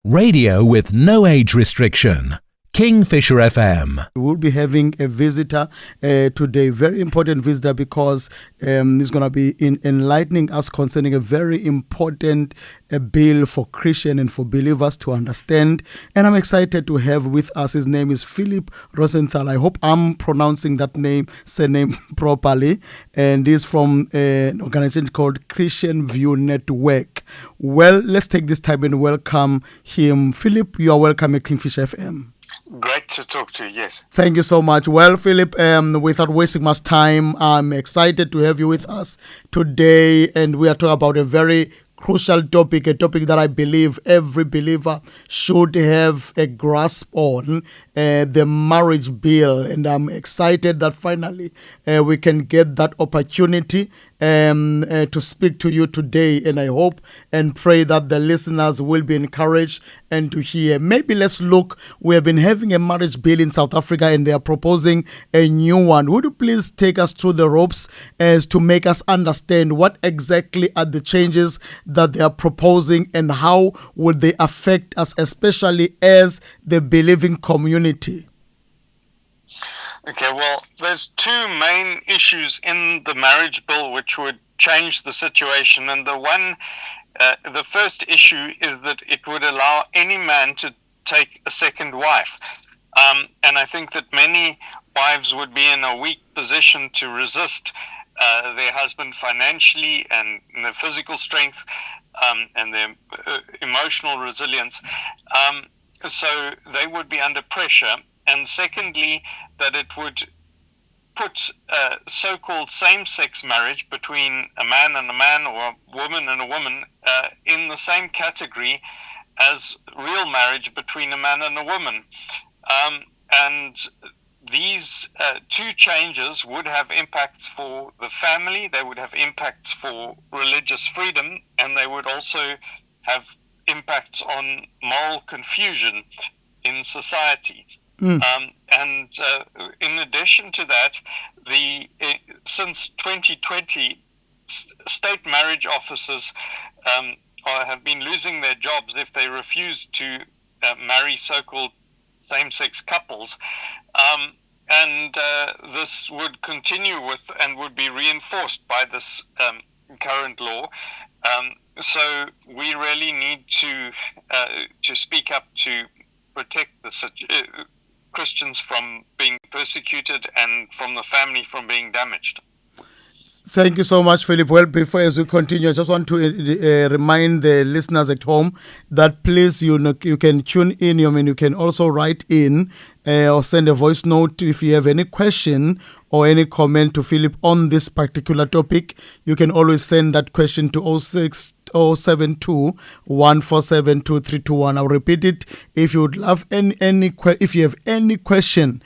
Radio with no age restriction. Kingfisher FM. We'll be having a visitor today, very important visitor, because he's going to be enlightening us concerning a very important bill for Christian and for believers to understand. And I'm excited to have with us, his name is Philip Rosenthal. I hope I'm pronouncing that surname properly. And he's from an organization called Christian View Network. Well, let's take this time and welcome him. Philip, you are welcome at Kingfisher FM. Great to talk to you, yes. Thank you so much. Well, Philip, without wasting much time, I'm excited to have you with us today, and we are talking about a very crucial topic, a topic that I believe every believer should have a grasp on, the marriage bill. And I'm excited that finally we can get that opportunity to speak to you today. And I hope and pray that the listeners will be encouraged and to hear. Maybe let's look, we have been having a marriage bill in South Africa and they are proposing a new one. Would you please take us through the ropes as to make us understand what exactly are the changes that they are proposing and how would they affect us, especially as the believing community? Okay, well, there's two main issues in the marriage bill which would change the situation. And the first issue is that it would allow any man to take a second wife. And I think that many wives would be in a weak position to resist their husband financially and in their physical strength and their emotional resilience. So they would be under pressure. And secondly, that it would put so-called same-sex marriage between a man and a man or a woman and a woman in the same category as real marriage between a man and a woman. And these two changes would have impacts for the family, they would have impacts for religious freedom, and they would also have impacts on moral confusion in society. And in addition to that, since 2020, state marriage officers have been losing their jobs if they refuse to marry so-called same-sex couples. And this would continue with and would be reinforced by this current law. So we really need to speak up to protect the Christians from being persecuted and from the family from being damaged. Thank you so much, Philip. Well, before as we continue, I just want to remind the listeners at home that please, you can tune in. You can also write in or send a voice note if you have any question or any comment to Philip on this particular topic. You can always send that question to 072 147 2321. I'll repeat it. If you would love if you have any question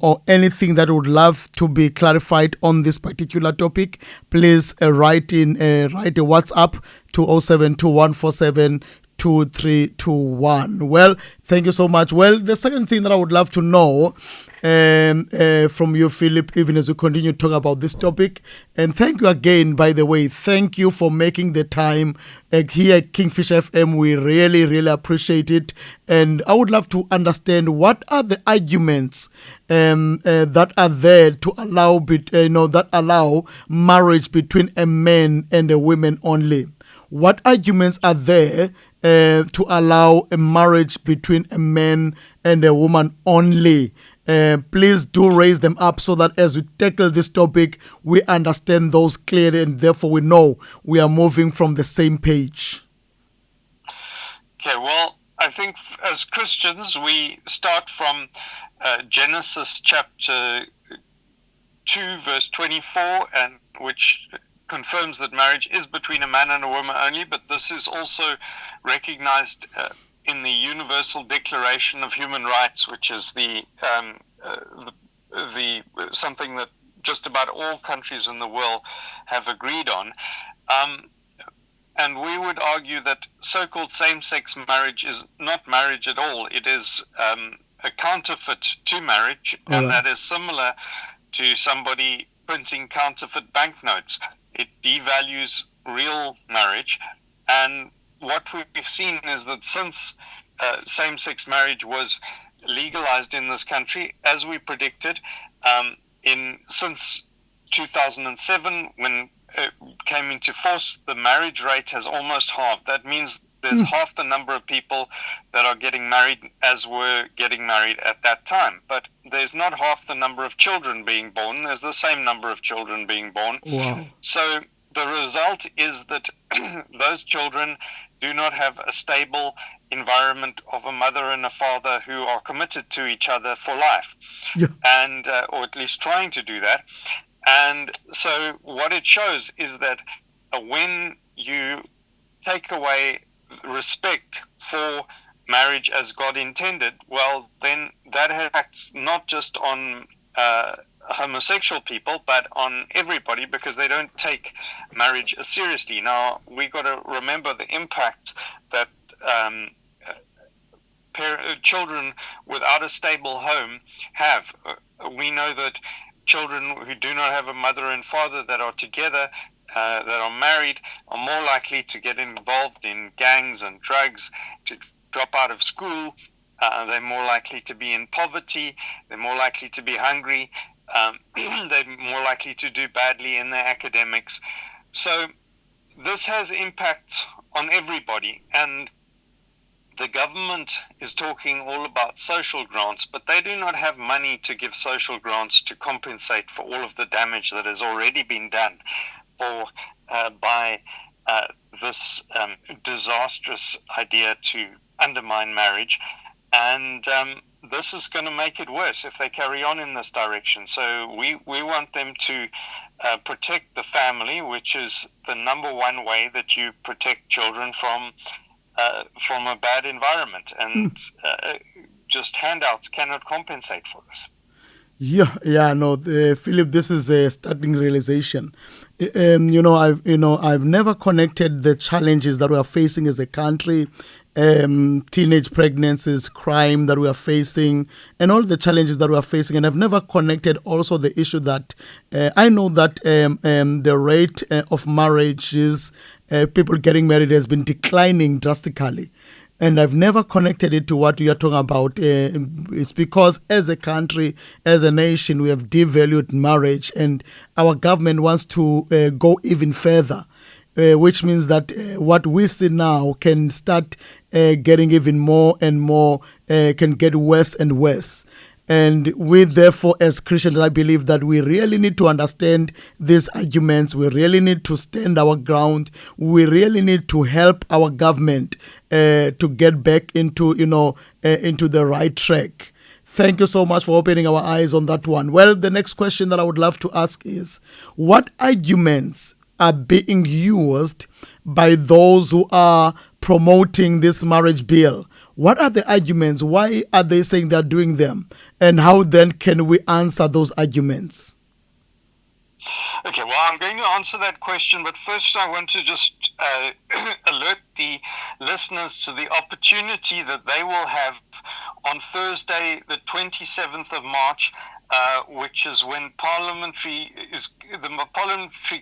or anything that would love to be clarified on this particular topic, please write a WhatsApp to 072 147 2321. Well, thank you so much. Well, the second thing that I would love to know from you, Philip, even as we continue to talk about this topic, and thank you again, by the way, thank you for making the time here at Kingfisher FM. We really, really appreciate it. And I would love to understand what are the arguments that are there to allow that allow marriage between a man and a woman only. What arguments are there to allow a marriage between a man and a woman only? Please do raise them up so that as we tackle this topic, we understand those clearly and therefore we know we are moving from the same page. Okay, well, I think as Christians, we start from Genesis chapter 2, verse 24, and which confirms that marriage is between a man and a woman only, but this is also recognized in the Universal Declaration of Human Rights, which is the something that just about all countries in the world have agreed on. And we would argue that so-called same-sex marriage is not marriage at all. It is a counterfeit to marriage, and that is similar to somebody printing counterfeit banknotes. It devalues real marriage, and what we've seen is that since same-sex marriage was legalized in this country, as we predicted, since 2007, when it came into force, the marriage rate has almost halved. That means there's half the number of people that are getting married as were getting married at that time. But there's not half the number of children being born. There's the same number of children being born. Wow. So the result is that those children do not have a stable environment of a mother and a father who are committed to each other for life, and or at least trying to do that. And so what it shows is that when you take away respect for marriage as God intended, well, then that acts not just on homosexual people, but on everybody, because they don't take marriage seriously. Now, we got to remember the impact that children without a stable home have. We know that children who do not have a mother and father that are together, that are married, are more likely to get involved in gangs and drugs, to drop out of school. They're more likely to be in poverty. They're more likely to be hungry. They're more likely to do badly in their academics. So this has impact on everybody. And the government is talking all about social grants, but they do not have money to give social grants to compensate for all of the damage that has already been done by this disastrous idea to undermine marriage. And this is going to make it worse if they carry on in this direction. So we want them to protect the family, which is the number one way that you protect children from a bad environment. And just handouts cannot compensate for this. Philip, this is a startling realization. I've never connected the challenges that we are facing as a country, teenage pregnancies, crime that we are facing, and all the challenges that we are facing. And I've never connected also the issue that I know that the rate of marriages, people getting married, has been declining drastically. And I've never connected it to what you're talking about. It's because as a country, as a nation, we have devalued marriage, and our government wants to go even further, which means that what we see now can start getting even more and more, can get worse and worse. And we, therefore, as Christians, I believe that we really need to understand these arguments. We really need to stand our ground. We really need to help our government to get back into the right track. Thank you so much for opening our eyes on that one. Well, the next question that I would love to ask is, what arguments are being used by those who are promoting this marriage bill? What are the arguments? Why are they saying they're doing them? And how then can we answer those arguments? Okay, well, I'm going to answer that question, but first I want to just alert the listeners to the opportunity that they will have on Thursday, the 27th of March, which is when the Parliamentary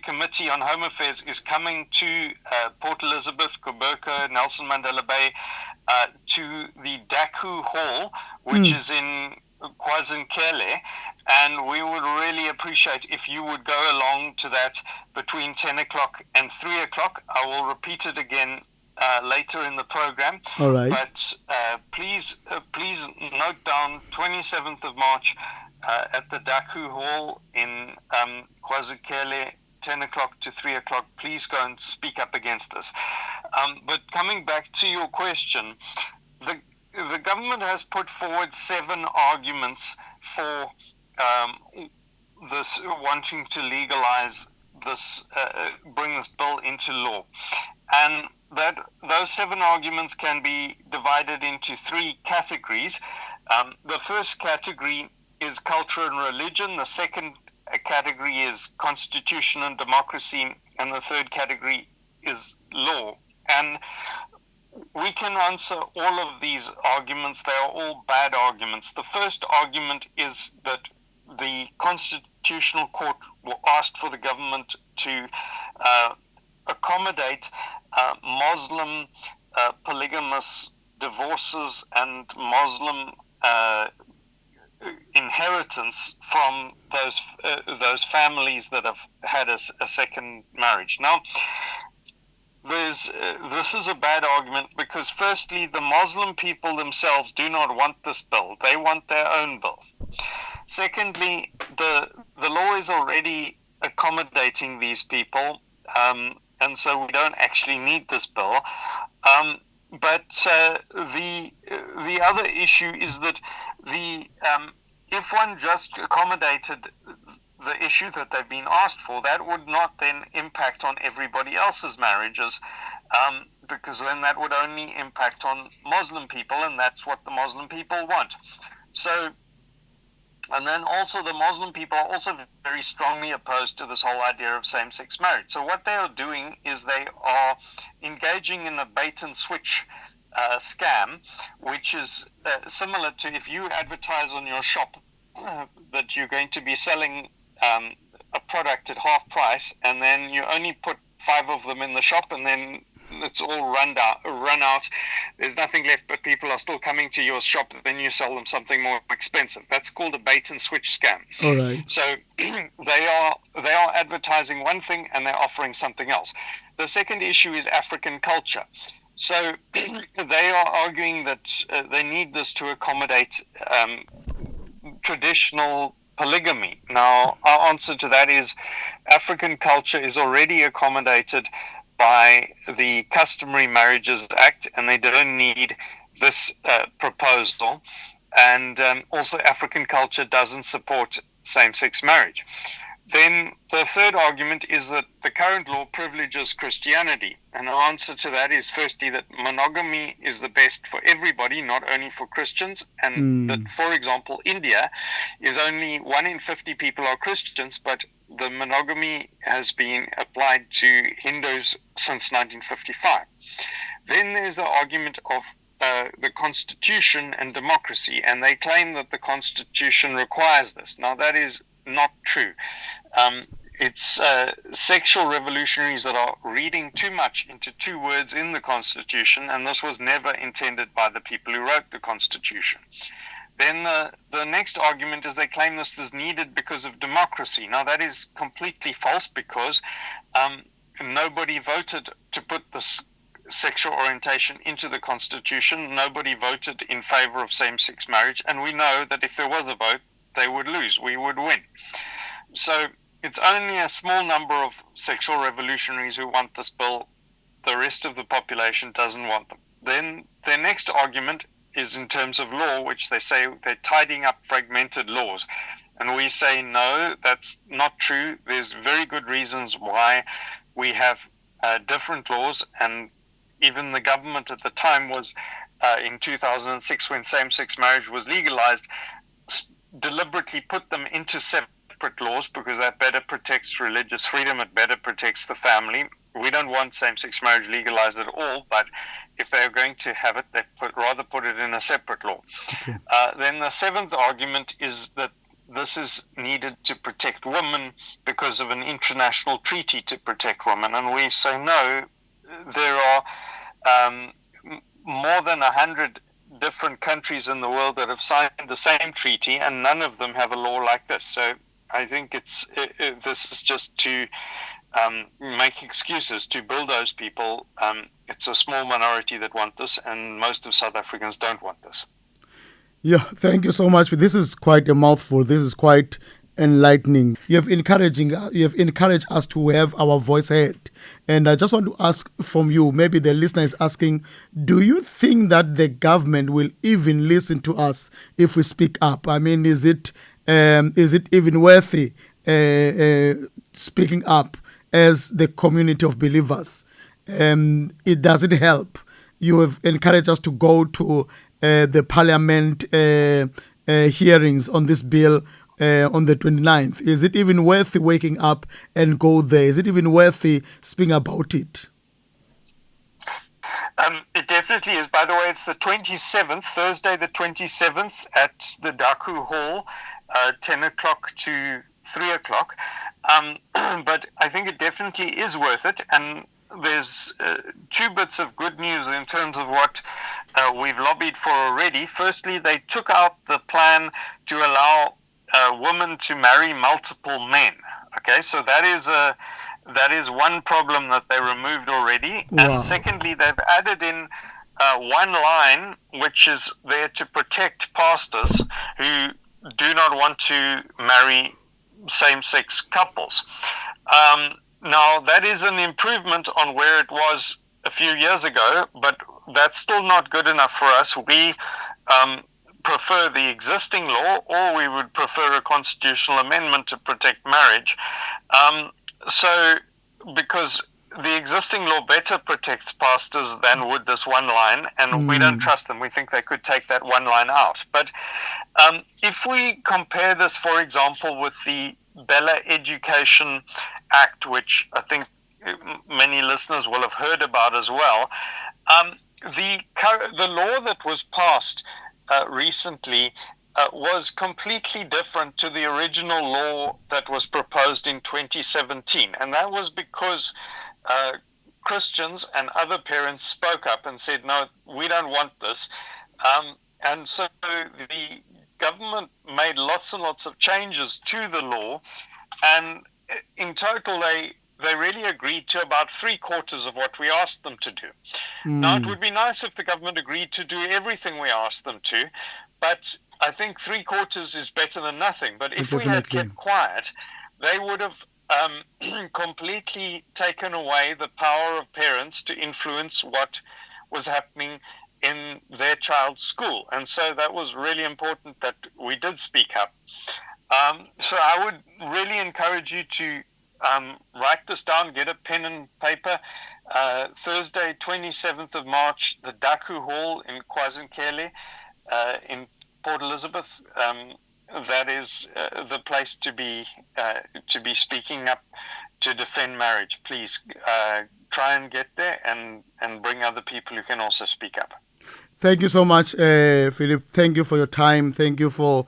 Committee on Home Affairs is coming to Port Elizabeth, Gqeberha, Nelson Mandela Bay, to the Daku Hall, which is in KwaZulu-Natal, and we would really appreciate if you would go along to that between 10 o'clock and 3 o'clock. I will repeat it again later in the program. All right. But please note down 27th of March at the Daku Hall in KwaZulu-Natal, 10 o'clock to 3 o'clock. Please go and speak up against this. But coming back to your question, the government has put forward 7 arguments for this wanting to legalize this, bring this bill into law. And those 7 arguments can be divided into 3 categories. The first category is culture and religion. The second category is constitution and democracy. And the third category is law. And we can answer all of these arguments. They are all bad arguments. The first argument is that the Constitutional Court asked for the government to accommodate Muslim polygamous divorces and Muslim inheritance from those families that have had a second marriage. Now, this is a bad argument because, firstly, the Muslim people themselves do not want this bill. They want their own bill. Secondly, the law is already accommodating these people, and so we don't actually need this bill. But the other issue is that if one just accommodated the issue that they've been asked for, that would not then impact on everybody else's marriages, because then that would only impact on Muslim people, and that's what the Muslim people want. So, and then also the Muslim people are also very strongly opposed to this whole idea of same-sex marriage. So what they are doing is they are engaging in a bait-and-switch scam, which is similar to if you advertise on your shop that you're going to be selling a product at half price, and then you only put 5 of them in the shop, and then it's all run out. There's nothing left, but people are still coming to your shop. Then you sell them something more expensive. That's called a bait and switch scam. All right. So they are advertising one thing and they're offering something else. The second issue is African culture. So they are arguing that they need this to accommodate traditional polygamy. Now, our answer to that is African culture is already accommodated by the Customary Marriages Act, and they don't need this proposal. And also African culture doesn't support same-sex marriage. Then the third argument is that the current law privileges Christianity. And our answer to that is firstly that monogamy is the best for everybody, not only for Christians. And that, for example, India is only 1 in 50 people are Christians, but the monogamy has been applied to Hindus since 1955. Then there's the argument of the Constitution and democracy, and they claim that the Constitution requires this. Now, that is not true. It's sexual revolutionaries that are reading too much into 2 words in the Constitution, and this was never intended by the people who wrote the Constitution. Then the next argument is they claim this is needed because of democracy. Now, that is completely false because nobody voted to put this sexual orientation into the Constitution. Nobody voted in favor of same-sex marriage, and we know that if there was a vote, they would lose. We would win. So it's only a small number of sexual revolutionaries who want this bill. The rest of the population doesn't want them. Then their next argument is in terms of law, which they say they're tidying up fragmented laws. And we say, no, that's not true. There's very good reasons why we have different laws. And even the government at the time was, in 2006, when same-sex marriage was legalized, deliberately put them into separate laws because that better protects religious freedom, it better protects the family. We don't want same-sex marriage legalized at all, but if they're going to have it, they rather put it in a separate law. Okay. Then the 7th argument is that this is needed to protect women because of an international treaty to protect women. And we say, no, there are more than 100 different countries in the world that have signed the same treaty, and none of them have a law like this. So I think this is just to make excuses to bulldoze people. It's a small minority that want this, and most of South Africans don't want this. Yeah, thank you so much. This is quite a mouthful. This is quite enlightening. You have encouraged us to have our voice heard. And I just want to ask from you, maybe the listener is asking, do you think that the government will even listen to us if we speak up? I mean, is it even worthy speaking up as the community of believers? Does it help? You have encouraged us to go to the parliament hearings on this bill on the 29th. Is it even worth waking up and go there? Is it even worth speaking about it? It definitely is. By the way, it's the 27th, Thursday the 27th at the Daku Hall, 10 o'clock to 3 o'clock. But I think it definitely is worth it. And there's two bits of good news in terms of what we've lobbied for already. Firstly, they took out the plan to allow women to marry multiple men. Okay, so that is one problem that they removed already. Wow. And secondly, they've added in one line which is there to protect pastors who do not want to marry same-sex couples. Now, that is an improvement on where it was a few years ago, but that's still not good enough for us. We prefer the existing law, or we would prefer a constitutional amendment to protect marriage. Because the existing law better protects pastors than would this one line, and we don't trust them. We think they could take that one line out. But if we compare this, for example, with the Bella Education Act, which I think many listeners will have heard about as well, the law that was passed recently was completely different to the original law that was proposed in 2017. And that was because Christians and other parents spoke up and said, no, we don't want this. And so the government made lots and lots of changes to the law. And in total, they really agreed to about 3/4 of what we asked them to do. Now, it would be nice if the government agreed to do everything we asked them to, but I think 3/4 is better than nothing. But if we had kept quiet, they would have completely taken away the power of parents to influence what was happening in their child's school. And so that was really important that we did speak up. So I would really encourage you to write this down, get a pen and paper. Thursday, 27th of March, the Daku Hall in KwaZulu-Natal, in Port Elizabeth. That is the place to be speaking up to defend marriage. Please try and get there and bring other people who can also speak up. Thank you so much, Philip. Thank you for your time. Thank you for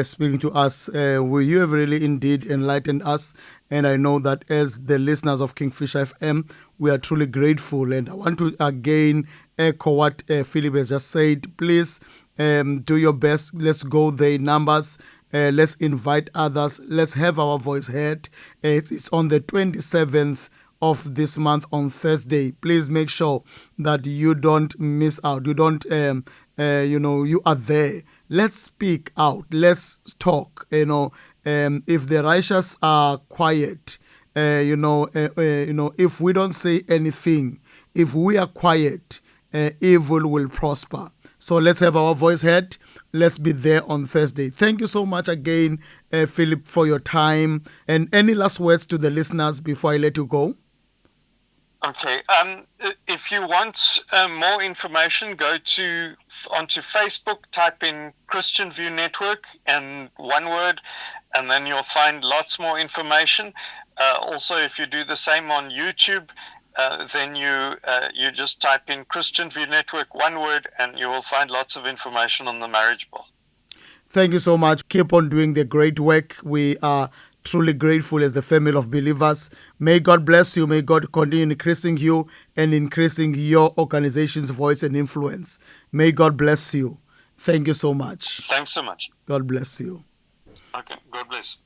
speaking to us. You have really indeed enlightened us. And I know that as the listeners of Kingfisher FM, we are truly grateful. And I want to again echo what Philip has just said. Please do your best. Let's go the numbers. Let's invite others. Let's have our voice heard. It's on the 27th of this month on Thursday. Please make sure that you don't miss out. You don't, you are there. Let's speak out. Let's talk. If the righteous are quiet, if we don't say anything, if we are quiet, evil will prosper. So let's have our voice heard. Let's be there on Thursday. Thank you so much again, Philip, for your time. And any last words to the listeners before I let you go? Okay. If you want more information, go onto Facebook, type in Christian View Network and one word, and then you'll find lots more information. Also, if you do the same on YouTube, then you just type in Christian View Network, one word, and you will find lots of information on the marriage bill. Thank you so much. Keep on doing the great work. We are truly grateful as the family of believers. May God bless you. May God continue increasing you and increasing your organization's voice and influence. May God bless you. Thank you so much. Thanks so much. God bless you. Okay, God bless.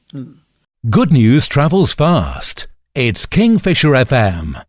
Good news travels fast. It's Kingfisher FM.